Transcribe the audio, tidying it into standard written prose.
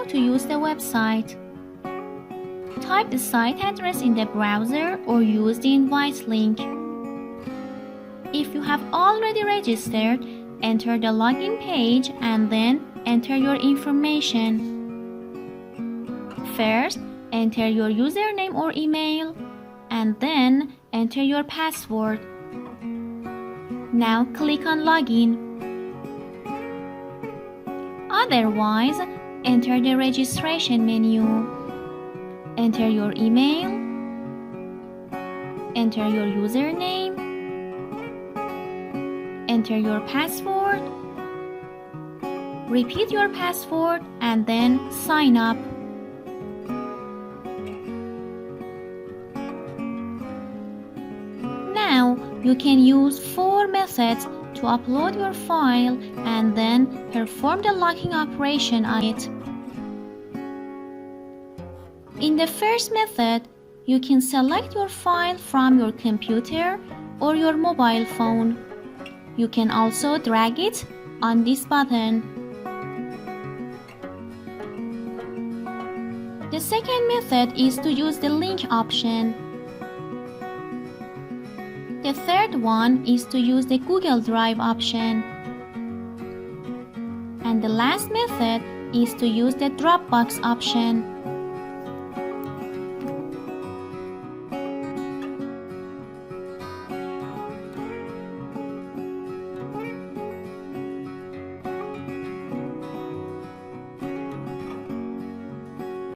to use the website. Type the site address in the browser or use the invite link. If you have already registered, enter the login page and then enter your information. First, enter your username or email and then enter your password. Now click on Login. Otherwise, enter the registration menu. Enter your email, enter your username, enter your password, repeat your password and then sign up. Now you can use 4 methods to upload your file and then perform the locking operation on it. In the first method, you can select your file from your computer or your mobile phone. You can also drag it on this button. The second method is to use the link option. The third one is to use the Google Drive option. And the last method is to use the Dropbox option.